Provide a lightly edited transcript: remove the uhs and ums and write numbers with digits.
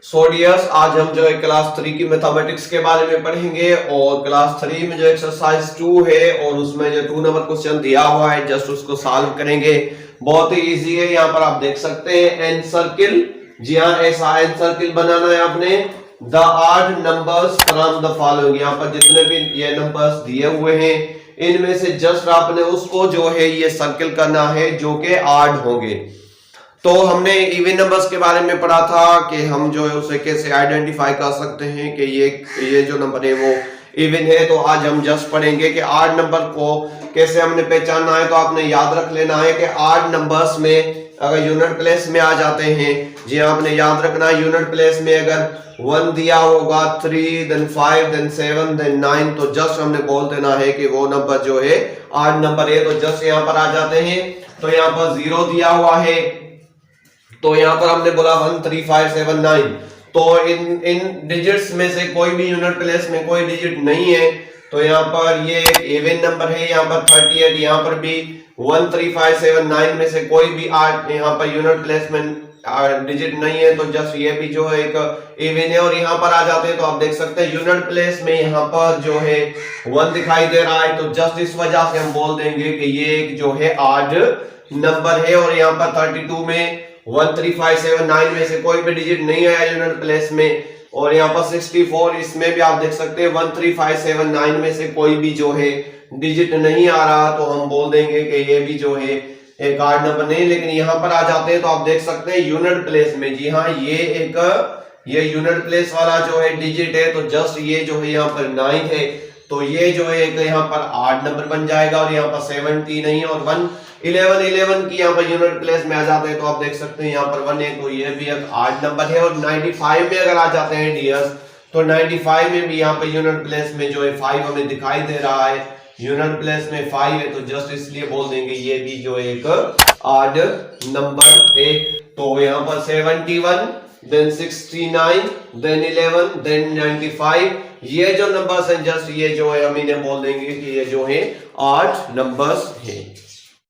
सो dears, आज हम जो है क्लास 3 की मैथमेटिक्स के बारे में पढ़ेंगे और क्लास 3 में जो एक्सरसाइज 2 है और उसमें जो 2 नंबर क्वेश्चन दिया हुआ है जस्ट उसको सॉल्व करेंगे। बहुत ही इजी है। यहाँ पर आप देख सकते हैं एन सर्किल। जी हाँ, ऐसा एन सर्किल बनाना है आपने। The odd numbers from the following, यहाँ पर जितने भी ये नंबर्स दिए हुए हैं इनमें से जस्ट आपने उसको जो है ये सर्किल करना है जो कि आड होंगे। तो हमने इवन नंबर्स के बारे में पढ़ा था कि हम जो है उसे कैसे आइडेंटिफाई कर सकते हैं कि ये जो नंबर है वो इवन है। तो आज हम जस्ट पढ़ेंगे कि आड नंबर को कैसे हमने पहचानना है। तो आपने याद रख लेना है कि आड नंबर्स में अगर यूनिट प्लेस में आ जाते हैं, जी आपने याद रखना है यूनिट प्लेस में अगर 1 दिया होगा, 3 देन 5 देन 7 देन 9, तो जस्ट हमने बोल देना है कि वो नंबर जो है आड नंबर है। तो जस्ट यहाँ पर आ जाते हैं। तो यहाँ पर 0 दिया हुआ है तो यहाँ पर हमने बोला 1 3 5 7 9। तो इन डिजिट्स में से कोई भी यूनिट प्लेस में कोई डिजिट नहीं है। तो यहाँ पर ये एक इवन नंबर है। यहाँ पर 38, यहाँ पर भी 1 3 5 7 9 में से कोई भी 8 यहाँ पर यूनिट प्लेस में डिजिट नहीं है। तो जस्ट ये भी जो है एक इवन है। और यहाँ पर आ जाते हैं तो आप देख सकते हैं यूनिट प्लेस में यहाँ पर जो है 1 दिखाई दे रहा है। तो जस्ट इस वजह से हम बोल देंगे कि ये एक जो है आड नंबर है। और यहाँ पर 32 में 1 3 5 7 9 में से कोई भी डिजिट नहीं आया यूनिट प्लेस में। और यहाँ पर 64, इसमें भी आप देख सकते हैं 1 3 5 7 9 में से कोई भी जो है डिजिट नहीं आ रहा। तो हम बोल देंगे कि ये भी जो है एक आड नंबर नहीं। लेकिन यहाँ पर आ जाते हैं तो आप देख सकते हैं यूनिट प्लेस में, जी हाँ, ये यूनिट प्लेस वाला जो है डिजिट है। तो जस्ट ये जो है यहाँ पर 9 है। तो ये जो है एक यहाँ पर आड नंबर बन जाएगा। और यहाँ पर 70 नहीं और 1 11 की यहाँ पर यूनिट प्लेस में आ जाते हैं तो आप देख सकते हैं यहाँ पर 1 है। तो ये भी एक आड नंबर है। और 95 में अगर आ जाते हैं डियर्स तो 95 में भी यहाँ पर यूनिट प्लेस में जो है 5 हमें दिखाई दे रहा है। यूनिट प्लेस में 5 है तो जस्ट इसलिए बोल देंगे ये भी जो एक आड नंबर है। तो यहाँ पर 71 देन 69 देन 11 देन 95, ये जो नंबर्स हैं जस्ट ये जो है हम इन्हें बोल देंगे कि ये जो है आड नंबर्स है।